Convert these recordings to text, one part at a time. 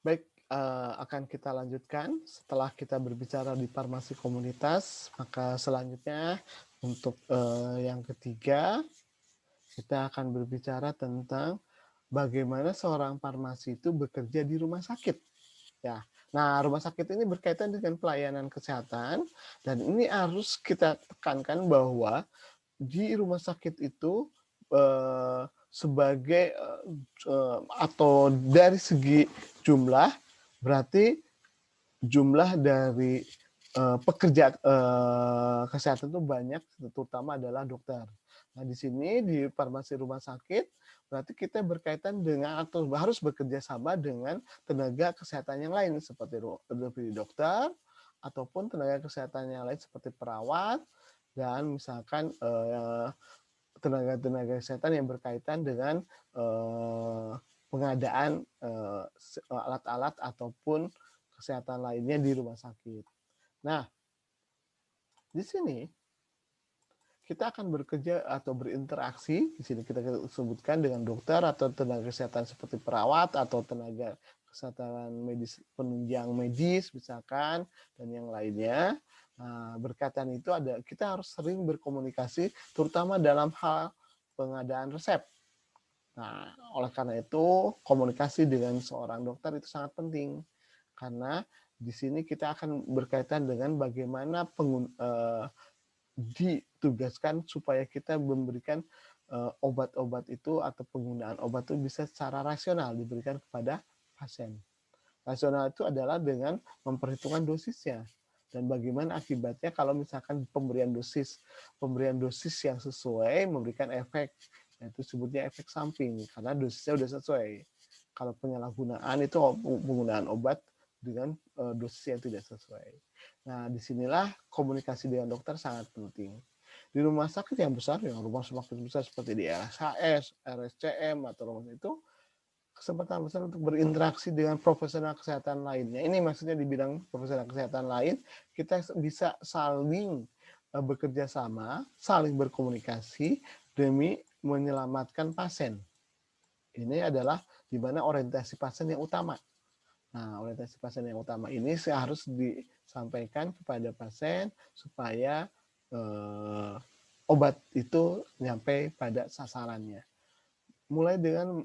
Baik, akan kita lanjutkan setelah kita berbicara di farmasi komunitas, maka selanjutnya untuk, yang ketiga, kita akan berbicara tentang bagaimana seorang farmasi itu bekerja di rumah sakit, ya. Nah, rumah sakit ini berkaitan dengan pelayanan kesehatan dan ini harus kita tekankan bahwa di rumah sakit itu, sebagai, atau dari segi jumlah, berarti jumlah dari, pekerja, kesehatan itu banyak, terutama adalah dokter. Nah, di sini di farmasi rumah sakit, berarti kita berkaitan dengan atau harus bekerja sama dengan tenaga kesehatan yang lain seperti dokter, ataupun tenaga kesehatan yang lain seperti perawat, dan misalkan, tenaga-tenaga kesehatan yang berkaitan dengan, pengadaan, alat-alat ataupun kesehatan lainnya di rumah sakit. Nah, di sini kita akan bekerja atau berinteraksi, di sini kita sebutkan dengan dokter atau tenaga kesehatan seperti perawat atau tenaga kesehatan medis, penunjang medis misalkan, dan yang lainnya. Nah, berkaitan itu kita harus sering berkomunikasi terutama dalam hal pengadaan resep. Nah, oleh karena itu komunikasi dengan seorang dokter itu sangat penting karena di sini kita akan berkaitan dengan bagaimana ditugaskan supaya kita memberikan obat-obat itu atau penggunaan obat itu bisa secara rasional diberikan kepada pasien. Rasional itu adalah dengan memperhitungkan dosisnya dan bagaimana akibatnya kalau misalkan pemberian dosis yang sesuai memberikan efek, yaitu sebutnya efek samping karena dosisnya sudah sesuai. Kalau penyalahgunaan itu penggunaan obat dengan dosis yang tidak sesuai. Nah, disinilah komunikasi dengan dokter sangat penting. Di rumah sakit yang besar, yang rumah sakit besar seperti di RSHS, RSCM, atau rumah itu, kesempatan besar untuk berinteraksi dengan profesional kesehatan lainnya. Ini maksudnya di bidang profesional kesehatan lain, kita bisa saling bekerja sama, saling berkomunikasi demi menyelamatkan pasien. Ini adalah di mana orientasi pasien yang utama. Nah, orientasi pasien yang utama ini harus disampaikan kepada pasien supaya obat itu nyampe pada sasarannya. Mulai dengan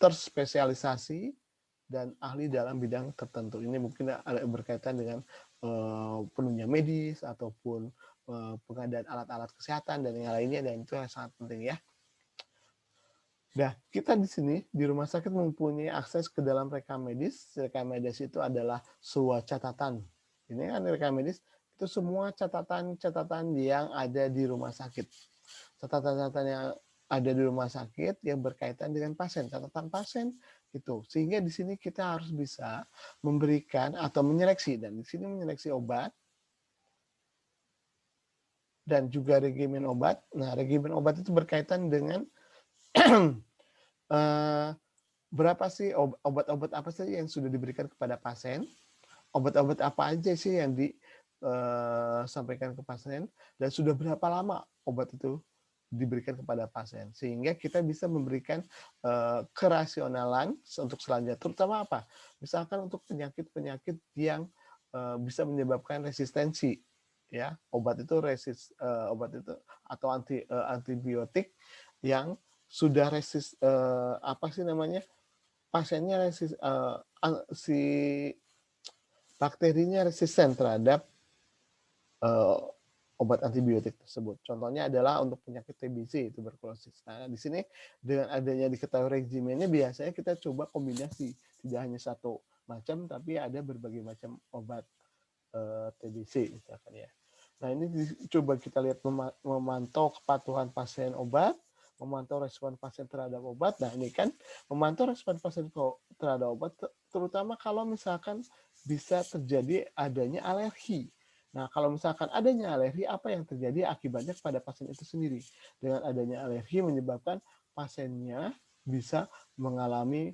terspesialisasi dan ahli dalam bidang tertentu. Ini mungkin ada berkaitan dengan penunjang medis ataupun pengadaan alat-alat kesehatan dan yang lainnya, dan itu yang sangat penting ya. Nah, kita di sini di rumah sakit mempunyai akses ke dalam rekam medis. Rekam medis itu adalah sebuah catatan. Ini kan rekam medis itu semua catatan-catatan yang ada di rumah sakit. Catatan-catatan yang ada di rumah sakit yang berkaitan dengan pasien, catatan pasien itu. Sehingga di sini kita harus bisa memberikan atau menyeleksi, dan di sini menyeleksi obat dan juga regimen obat. Nah, regimen obat itu berkaitan dengan berapa sih obat-obat apa sih yang sudah diberikan kepada pasien, obat-obat apa aja sih yang disampaikan ke pasien, dan sudah berapa lama obat itu diberikan kepada pasien, sehingga kita bisa memberikan kerasionalan untuk selanjutnya, terutama apa? Misalkan untuk penyakit-penyakit yang bisa menyebabkan resistensi, ya obat itu atau antibiotik yang sudah apa sih namanya, pasiennya si bakterinya resisten terhadap obat antibiotik tersebut. Contohnya adalah untuk penyakit TBC, tuberkulosis. Nah, di sini dengan adanya diketahui regimennya, biasanya kita coba kombinasi, tidak hanya satu macam, tapi ada berbagai macam obat TBC misalkan ya. Nah, ini coba kita lihat memantau kepatuhan pasien obat, memantau respon pasien terhadap obat. Nah, ini kan memantau respon pasien terhadap obat, terutama kalau misalkan bisa terjadi adanya alergi. Nah, kalau misalkan adanya alergi, apa yang terjadi akibatnya kepada pasien itu sendiri? Dengan adanya alergi menyebabkan pasiennya bisa mengalami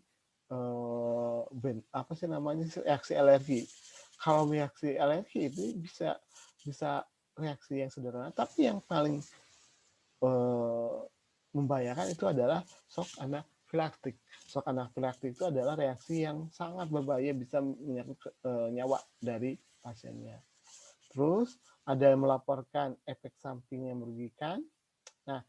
apa sih namanya, reaksi alergi. Kalau reaksi alergi itu bisa reaksi yang sederhana, tapi yang paling membahayakan itu adalah shock anafilaktik. Shock anafilaksi itu adalah reaksi yang sangat berbahaya, bisa menyangkut nyawa dari pasiennya. Terus ada yang melaporkan efek samping yang merugikan. Nah,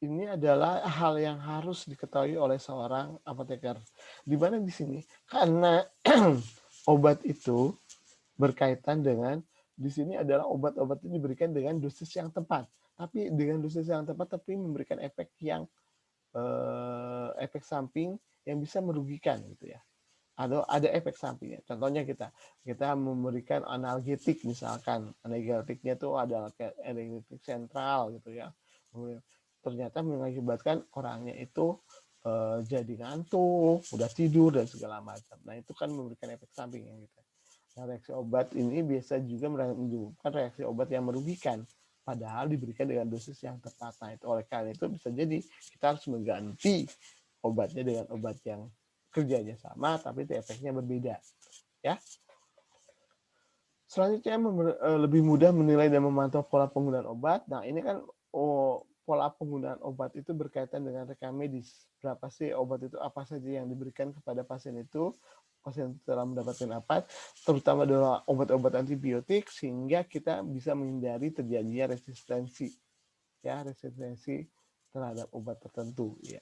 ini adalah hal yang harus diketahui oleh seorang apoteker. Di mana di sini? Karena obat itu berkaitan dengan di sini adalah obat-obat itu diberikan dengan dosis yang tepat. Tapi dengan dosis yang tepat tapi memberikan efek yang efek samping yang bisa merugikan gitu ya. Ada efek sampingnya. Contohnya kita memberikan analgetik misalkan. Analgetiknya itu adalah analgetik sentral gitu ya. Ternyata mengakibatkan orangnya itu jadi ngantuk, udah tidur dan segala macam. Nah, itu kan memberikan efek samping yang gitu. Nah, reaksi obat ini biasa juga menyebabkan reaksi obat yang merugikan. Padahal diberikan dengan dosis yang tepat. Nah, itu oleh karena itu bisa jadi kita harus mengganti obatnya dengan obat yang kerjanya sama tapi efeknya berbeda ya. Selanjutnya lebih mudah menilai dan memantau pola penggunaan obat. Nah, ini kan pola penggunaan obat itu berkaitan dengan rekam medis. Berapa sih obat itu, apa saja yang diberikan kepada pasien itu, pasien telah mendapatkan apa, terutama adalah obat-obat antibiotik, sehingga kita bisa menghindari terjadinya resistensi, ya, resistensi terhadap obat tertentu, ya.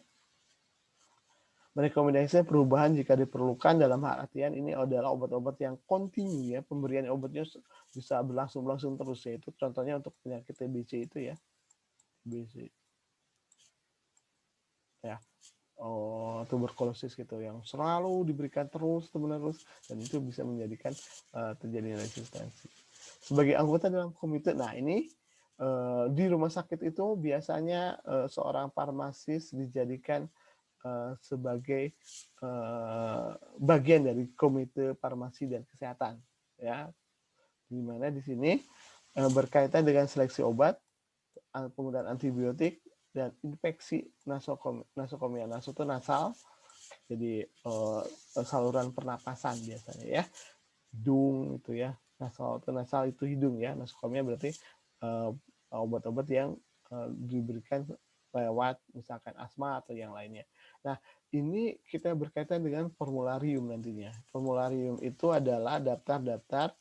Merekomendasikan perubahan jika diperlukan, dalam artian ini adalah obat-obat yang kontinu ya, pemberian obatnya bisa berlangsung terus, yaitu contohnya untuk penyakit TBC itu ya, TBC ya, tuberkulosis gitu yang selalu diberikan terus menerus dan itu bisa menjadikan terjadi resistensi. Sebagai anggota dalam komite, nah ini di rumah sakit itu biasanya seorang farmasis dijadikan sebagai bagian dari komite farmasi dan kesehatan ya, di mana di sini berkaitan dengan seleksi obat, penggunaan antibiotik dan infeksi nasokomia. Naso itu nasal, jadi saluran pernapasan biasanya ya, hidung itu ya, nasal itu hidung ya, nasokomia berarti obat-obat yang diberikan lewat misalkan asma atau yang lainnya. Nah, ini kita berkaitan dengan formularium nantinya. Formularium itu adalah daftar-daftar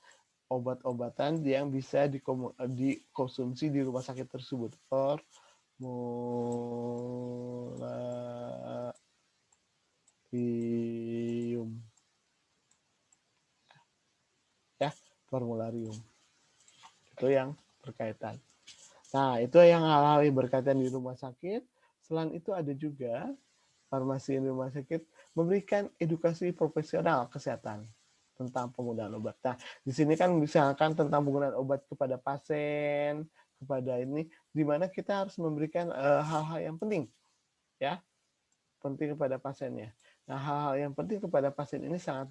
obat-obatan yang bisa dikonsumsi di rumah sakit tersebut. Formularium ya, formularium itu yang berkaitan. Nah, itu yang hal-hal yang berkaitan di rumah sakit. Selain itu ada juga farmasi di rumah sakit memberikan edukasi profesional kesehatan tentang penggunaan obat. Nah, di sini kan misalkan tentang penggunaan obat kepada pasien, kepada ini, di mana kita harus memberikan hal-hal yang penting, ya, penting kepada pasiennya. Nah, hal-hal yang penting kepada pasien ini sangat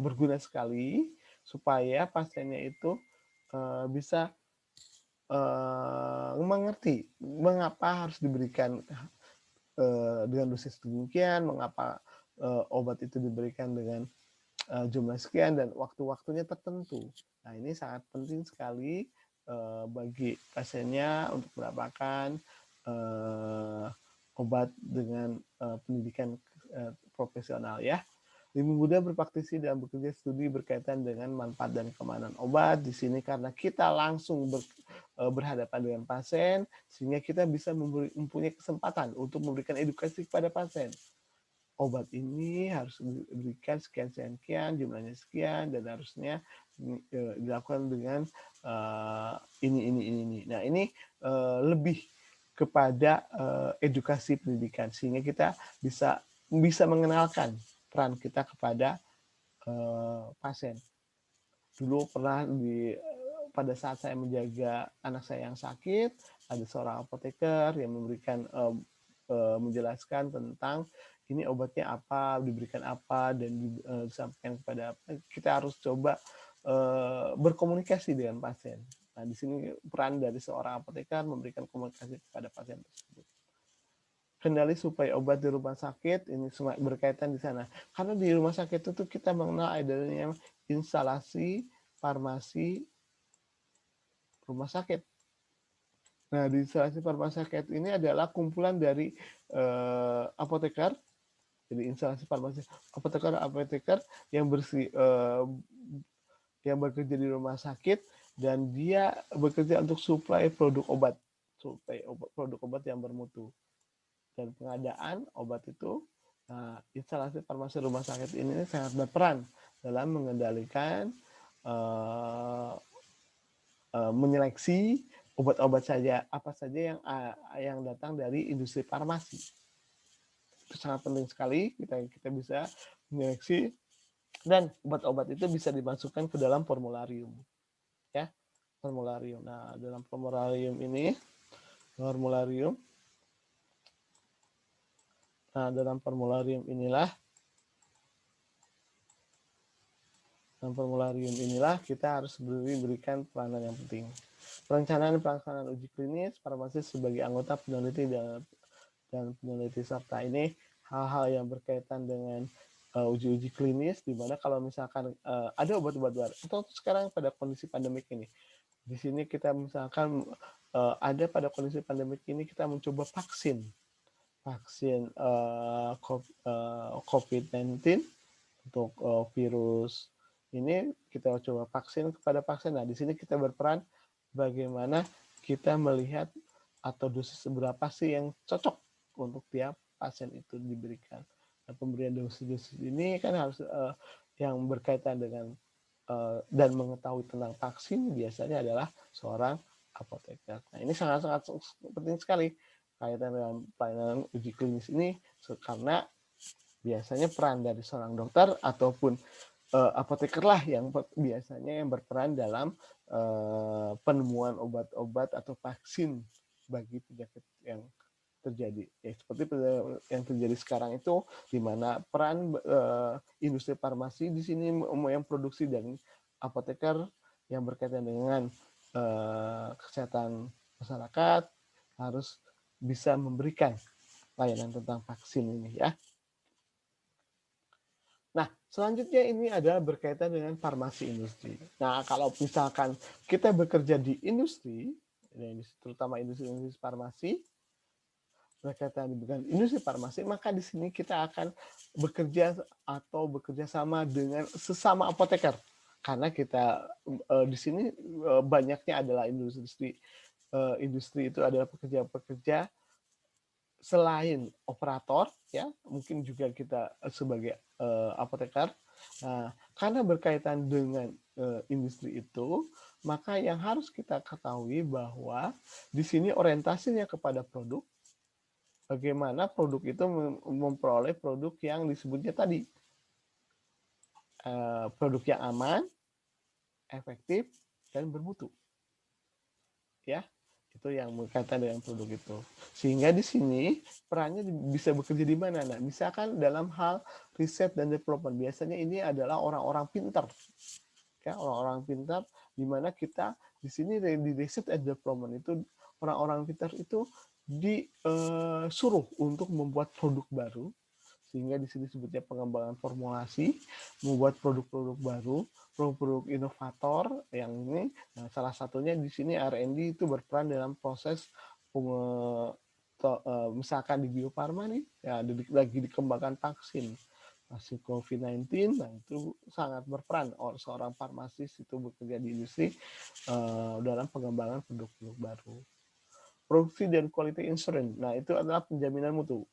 berguna sekali supaya pasiennya itu bisa mengerti mengapa harus diberikan dengan dosis demikian, mengapa obat itu diberikan dengan jumlah sekian dan waktu-waktunya tertentu. Nah, ini sangat penting sekali bagi pasiennya untuk mendapatkan obat dengan pendidikan profesional ya. Lebih mudah berpraktisi dan bekerja studi berkaitan dengan manfaat dan keamanan obat. Di sini karena kita langsung berhadapan dengan pasien, sehingga kita bisa mempunyai kesempatan untuk memberikan edukasi kepada pasien. Obat ini harus diberikan sekian, jumlahnya sekian, dan harusnya dilakukan dengan ini. Nah, ini lebih kepada edukasi pendidikan, sehingga kita bisa mengenalkan peran kita kepada pasien. Dulu pernah pada saat saya menjaga anak saya yang sakit, ada seorang apoteker yang memberikan menjelaskan tentang ini obatnya apa, diberikan apa, dan disampaikan kepada apa. Kita harus coba berkomunikasi dengan pasien. Nah, di sini peran dari seorang apoteker memberikan komunikasi kepada pasien tersebut. Kendali supaya obat di rumah sakit ini semua berkaitan di sana. Karena di rumah sakit itu kita mengenal adanya instalasi farmasi rumah sakit. Nah, di instalasi farmasi sakit ini adalah kumpulan dari apoteker Jadi instalasi farmasi apoteker yang bekerja di rumah sakit dan dia bekerja untuk suplai produk obat yang bermutu dan pengadaan obat itu. Nah, instalasi farmasi rumah sakit ini sangat berperan dalam mengendalikan uh, menyeleksi obat-obat saja apa saja yang datang dari industri farmasi. Itu sangat penting sekali kita bisa menyeleksi dan obat-obat itu bisa dimasukkan ke dalam formularium, ya, formularium. Nah, dalam formularium dalam formularium inilah kita harus berikan peranan yang penting. Perencanaan pelaksanaan uji klinis farmasi sebagai anggota peneliti dan peneliti serta ini hal-hal yang berkaitan dengan uji-uji klinis, di mana kalau misalkan ada obat-obat baru atau sekarang pada kondisi pandemik ini, di sini kita misalkan ada pada kondisi pandemik ini kita mencoba vaksin COVID-19 untuk virus ini, kita coba vaksin kepada pasien. Nah, di sini kita berperan bagaimana kita melihat atau dosis berapa sih yang cocok untuk tiap pasien itu diberikan. Nah, pemberian dosis-dosis ini kan harus yang berkaitan dengan dan mengetahui tentang vaksin biasanya adalah seorang apoteker. Nah, ini sangat-sangat penting sekali kaitan dengan pelayanan uji klinis ini karena biasanya peran dari seorang dokter ataupun apoteker lah yang biasanya yang berperan dalam penemuan obat-obat atau vaksin bagi penyakit yang terjadi. Ya, seperti yang terjadi sekarang itu, di mana peran industri farmasi di sini yang produksi dan apoteker yang berkaitan dengan kesehatan masyarakat harus bisa memberikan layanan tentang vaksin ini, ya. Nah, selanjutnya ini adalah berkaitan dengan farmasi industri. Nah, kalau misalkan kita bekerja di industri, terutama industri farmasi, berkaitan dengan industri farmasi, maka di sini kita akan bekerja sama dengan sesama apoteker. Karena kita di sini banyaknya adalah industri itu adalah pekerja-pekerja selain operator, ya, mungkin juga kita sebagai apoteker. Nah, karena berkaitan dengan industri itu, maka yang harus kita ketahui bahwa di sini orientasinya kepada produk, bagaimana produk itu memperoleh produk yang disebutnya tadi, produk yang aman, efektif, dan bermutu, ya. Itu yang berkaitan dengan produk itu. Sehingga di sini perannya bisa bekerja di mana? Nah, misalkan dalam hal riset dan development, biasanya ini adalah orang-orang pintar, ya, orang-orang pintar, di mana kita di sini di riset and development itu orang-orang pintar itu disuruh untuk membuat produk baru, sehingga di sini disebutnya pengembangan formulasi, membuat produk-produk baru, produk-produk inovator yang ini. Nah, salah satunya di sini R&D itu berperan dalam proses misalkan di Bio Farma nih, ya lagi dikembangkan vaksin COVID-19, nah itu sangat berperan seorang farmasis itu bekerja di industri dalam pengembangan produk-produk baru. Produksi dan quality insurance, nah itu adalah penjaminan mutu.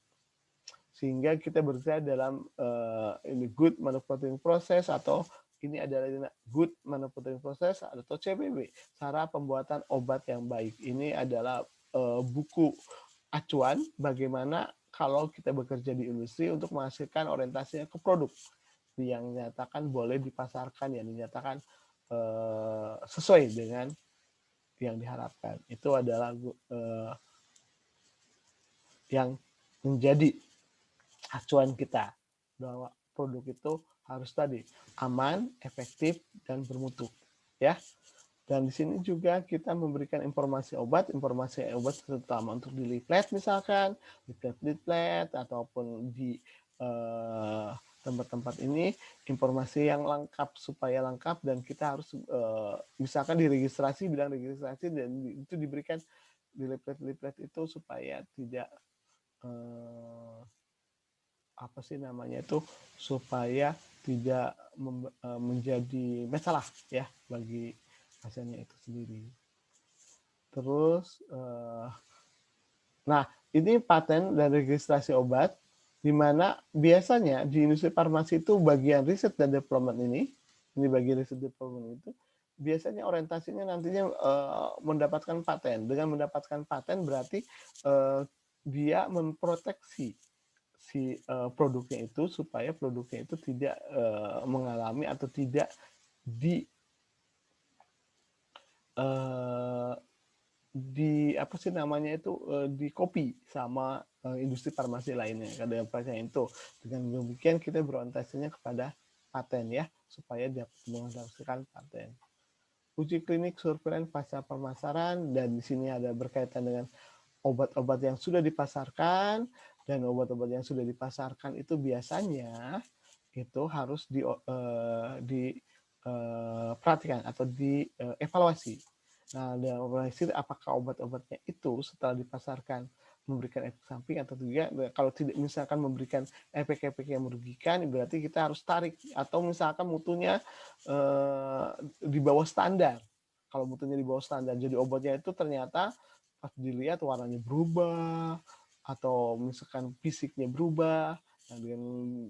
Sehingga kita bekerja dalam ini good manufacturing process, atau ini adalah good manufacturing process atau CPB, cara pembuatan obat yang baik. Ini adalah buku acuan bagaimana kalau kita bekerja di industri untuk menghasilkan orientasinya ke produk yang dinyatakan boleh dipasarkan, yang dinyatakan sesuai dengan yang diharapkan. Itu adalah yang menjadi acuan kita bahwa produk itu harus tadi aman, efektif, dan bermutu, ya. Dan di sini juga kita memberikan informasi obat terutama untuk di leaflet, misalkan leaflet ataupun di tempat-tempat ini informasi yang lengkap supaya lengkap, dan kita harus misalkan diregistrasi, bidang registrasi, dan itu diberikan di leaflet itu supaya tidak apa sih namanya itu, supaya tidak menjadi masalah ya bagi pasiennya itu sendiri. Terus nah ini paten dan registrasi obat, di mana biasanya di industri farmasi itu bagian riset dan development ini bagian riset development itu biasanya orientasinya nantinya mendapatkan paten. Dengan mendapatkan paten berarti dia memproteksi si produknya itu supaya produknya itu tidak mengalami atau tidak di di apa sih namanya itu di copy sama industri farmasi lainnya kada percaya itu. Dengan demikian kita berorientasinya kepada paten ya supaya dapat menghasilkan paten. Uji klinik surveillance pasca pemasaran, dan di sini ada berkaitan dengan obat-obat yang sudah dipasarkan, dan obat-obat yang sudah dipasarkan itu biasanya itu harus diperhatikan atau dievaluasi. Nah, dalam evaluasi apakah obat-obatnya itu setelah dipasarkan memberikan efek samping atau tidak. Kalau tidak misalkan memberikan efek-efek yang merugikan, berarti kita harus tarik. Atau misalkan mutunya di bawah standar. Kalau mutunya di bawah standar, jadi obatnya itu ternyata pas dilihat warnanya berubah, atau misalkan fisiknya berubah. Nah, dengan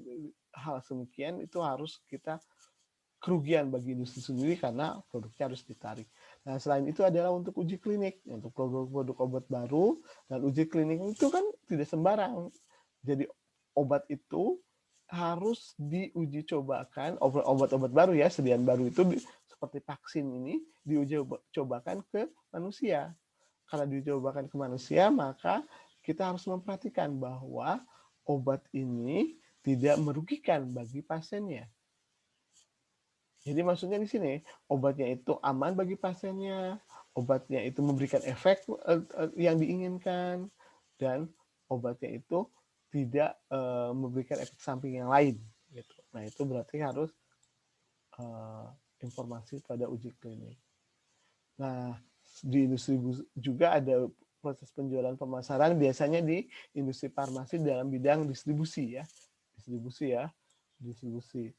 hal semikian itu harus kita kerugian bagi industri sendiri karena produknya harus ditarik. Nah, selain itu adalah untuk uji klinik, untuk produk-produk obat baru, dan uji klinik itu kan tidak sembarang. Jadi obat itu harus diuji cobakan, obat-obat baru ya, sediaan baru itu seperti vaksin ini diuji cobakan ke manusia. Karena diuji cobakan ke manusia, maka kita harus memperhatikan bahwa obat ini tidak merugikan bagi pasiennya. Jadi maksudnya di sini obatnya itu aman bagi pasiennya, obatnya itu memberikan efek yang diinginkan, dan obatnya itu tidak memberikan efek samping yang lain. Gitu. Nah itu berarti harus informasi pada uji klinik. Nah di industri juga ada proses penjualan pemasaran biasanya di industri farmasi dalam bidang distribusi ya, distribusi.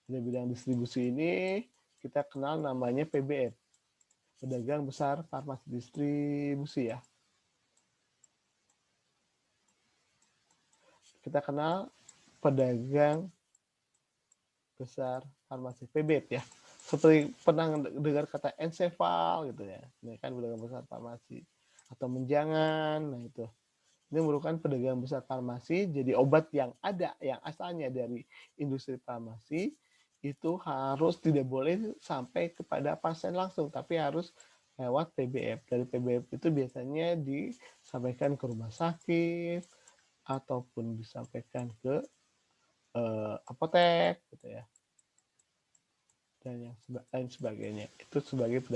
Di bidang distribusi ini kita kenal namanya PBF, pedagang besar farmasi distribusi ya. Kita kenal pedagang besar farmasi PBF ya. Seperti pernah dengar kata Encefal gitu ya. Ini kan pedagang besar farmasi, atau Menjangan. Nah itu. Ini merupakan pedagang besar farmasi, jadi obat yang ada, yang asalnya dari industri farmasi, itu harus tidak boleh sampai kepada pasien langsung, tapi harus lewat PBF. Dari PBF itu biasanya disampaikan ke rumah sakit, ataupun disampaikan ke apotek, gitu ya, dan yang lain sebagainya. Itu sebagai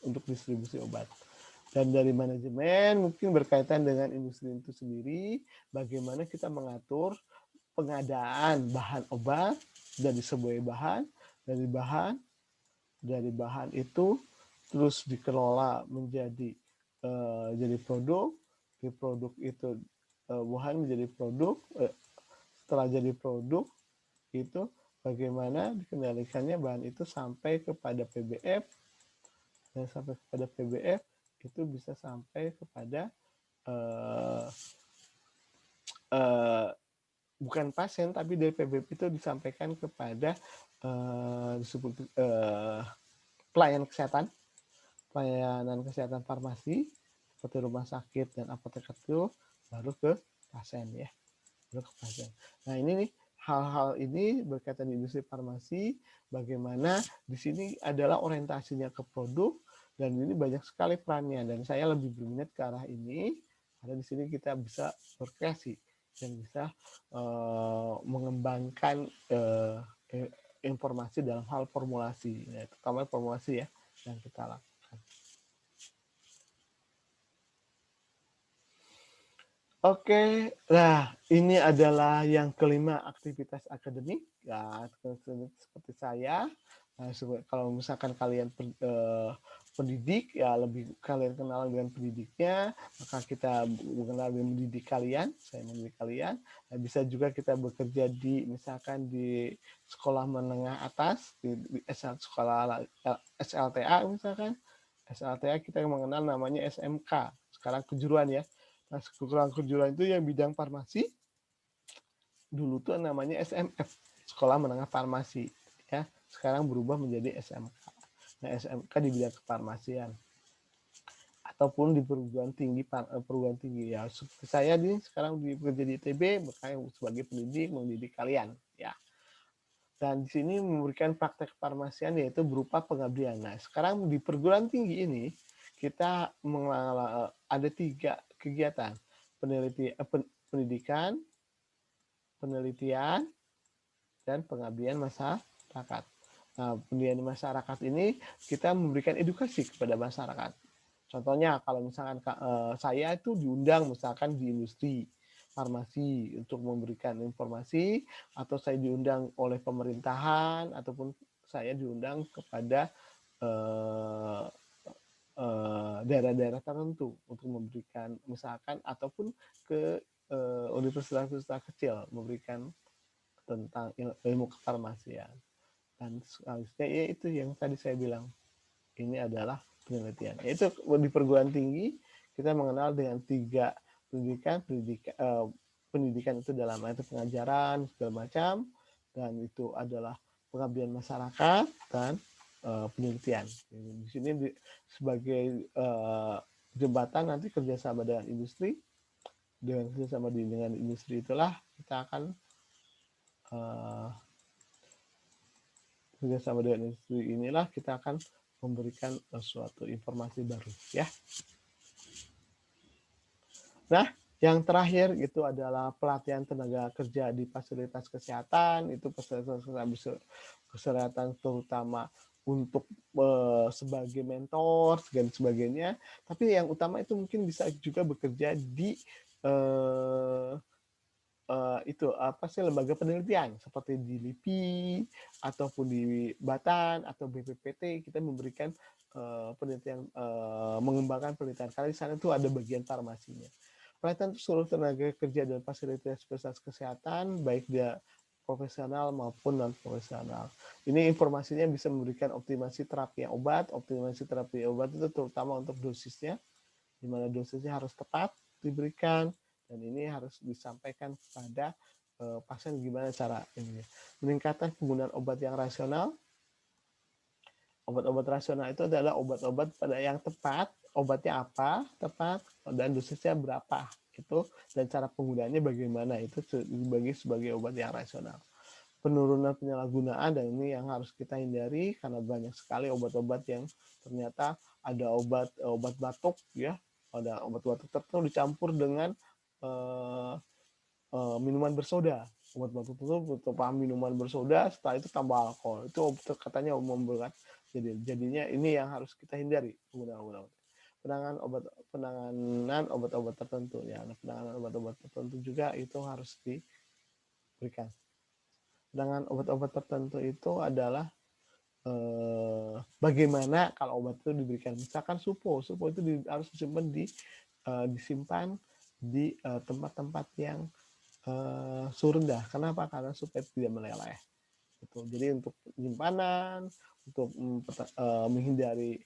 untuk distribusi obat. Dan dari manajemen mungkin berkaitan dengan industri itu sendiri, bagaimana kita mengatur pengadaan bahan obat dari sebuah bahan, dari bahan itu terus dikelola menjadi jadi produk, di produk itu bahan menjadi produk, setelah jadi produk itu bagaimana dikendalikannya bahan itu sampai kepada PBF, dan sampai kepada PBF itu bisa sampai kepada uh, uh, bukan pasien, tapi dari PBB itu disampaikan kepada pelayanan kesehatan farmasi seperti rumah sakit dan apotek itu baru ke pasien ya, baru ke pasien. Nah ini nih hal-hal ini berkaitan di industri farmasi, bagaimana di sini adalah orientasinya ke produk, dan ini banyak sekali perannya, dan saya lebih berminat ke arah ini karena di sini kita bisa berkreasi dan bisa mengembangkan informasi dalam hal formulasi, ya, terutama formulasi ya yang kita lakukan. Oke, nah ini adalah yang kelima, aktivitas akademik. ya, seperti saya. Nah, kalau misalkan kalian pendidik, ya lebih kalian kenal dengan pendidiknya, maka kita mengenal dengan mendidik kalian, saya mendidik kalian. Nah, bisa juga kita bekerja di misalkan di sekolah menengah atas, di sekolah SLTA misalkan. SLTA kita mengenal namanya SMK, sekarang kejuruan ya. Nah, sekarang kejuruan itu yang bidang farmasi, dulu tuh namanya SMF, Sekolah Menengah Farmasi, ya. Sekarang berubah menjadi SMK. Nah, SMK di bidang kefarmasian ataupun di perguruan tinggi ya. Seperti saya nih sekarang bekerja di ITB, makanya sebagai pendidik mendidik kalian, ya. Dan di sini memberikan praktek kefarmasian yaitu berupa pengabdian. Nah, sekarang di perguruan tinggi ini kita ada 3 kegiatan: pendidikan, penelitian, dan pengabdian masyarakat. Nah, pengabdian masyarakat ini kita memberikan edukasi kepada masyarakat. Contohnya kalau misalkan saya itu diundang misalkan di industri farmasi untuk memberikan informasi, atau saya diundang oleh pemerintahan, ataupun saya diundang kepada daerah-daerah tertentu untuk memberikan misalkan, ataupun ke universitas-universitas kecil memberikan tentang ilmu kefarmasian. Dan seharusnya ya itu yang tadi saya bilang, ini adalah penelitian. Yaitu di perguruan tinggi kita mengenal dengan 3 pendidikan itu dalam itu pengajaran segala macam, dan itu adalah pengabdian masyarakat dan penelitian. Di sini sebagai jembatan nanti kerjasama dengan industri, dengan industri itulah kita akan kerjasama dengan industri inilah kita akan memberikan suatu informasi baru, ya. Nah, yang terakhir itu adalah pelatihan tenaga kerja di fasilitas kesehatan. Itu fasilitas kesehatan terutama untuk sebagai mentor dan sebagainya. Tapi yang utama itu mungkin bisa juga bekerja di itu apa sih, lembaga penelitian seperti di LIPI ataupun di Batan atau BPPT. Kita memberikan penelitian, mengembangkan penelitian, karena di sana itu ada bagian farmasinya. Pelatihan seluruh tenaga kerja dan fasilitas kesehatan, baik dia profesional maupun non profesional. Ini informasinya bisa memberikan optimasi terapi obat. Optimasi terapi obat itu terutama untuk dosisnya, di mana dosisnya harus tepat diberikan, dan ini harus disampaikan kepada pasien gimana cara ini. Meningkatkan penggunaan obat yang rasional. Obat-obat rasional itu adalah obat-obat pada yang tepat, obatnya apa, tepat, dan dosisnya berapa, itu, dan cara penggunaannya bagaimana, itu sebagai obat yang rasional. Penurunan penyalahgunaan, dan ini yang harus kita hindari karena banyak sekali obat-obat yang ternyata ada obat batuk, ya, ada obat batuk tertentu dicampur dengan minuman bersoda. Obat batuk itu minuman bersoda, setelah itu tambah alkohol. Itu katanya membuat jadinya ini yang harus kita hindari penggunaan obat. Penanganan obat-obat tertentu, ya. Penanganan obat-obat tertentu juga itu harus diberikan. Penanganan obat-obat tertentu itu adalah bagaimana kalau obat itu diberikan. Misalkan supo itu harus disimpan di tempat-tempat yang suhu rendah. Kenapa? Karena supaya tidak meleleh. Gitu. Jadi untuk penyimpanan, untuk menghindari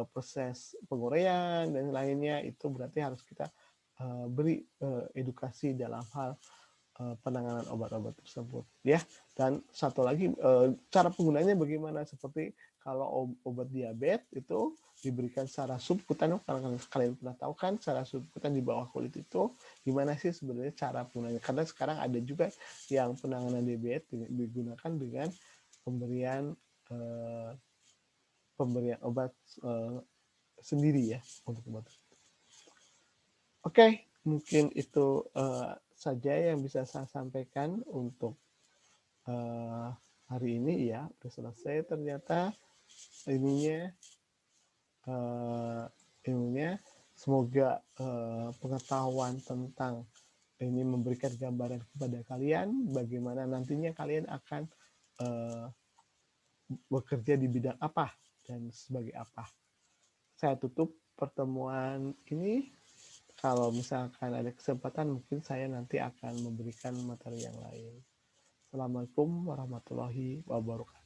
proses penguraian dan lainnya, itu berarti harus kita beri edukasi dalam hal penanganan obat-obat tersebut, ya. Dan satu lagi, cara penggunaannya bagaimana, seperti kalau obat diabetes itu diberikan secara subkutan. Karena kalian pernah tahu kan, secara subkutan di bawah kulit itu gimana sih sebenarnya cara penggunaannya, karena sekarang ada juga yang penanganan diabetes digunakan dengan pemberian obat sendiri, ya, untuk obat. Oke, mungkin itu saja yang bisa saya sampaikan untuk hari ini, ya. Udah selesai ternyata ilmunya. Semoga pengetahuan tentang ini memberikan gambaran kepada kalian bagaimana nantinya kalian akan eh, bekerja di bidang apa dan sebagai apa. Saya tutup pertemuan ini. Kalau misalkan ada kesempatan, mungkin saya nanti akan memberikan materi yang lain. Assalamualaikum warahmatullahi wabarakatuh.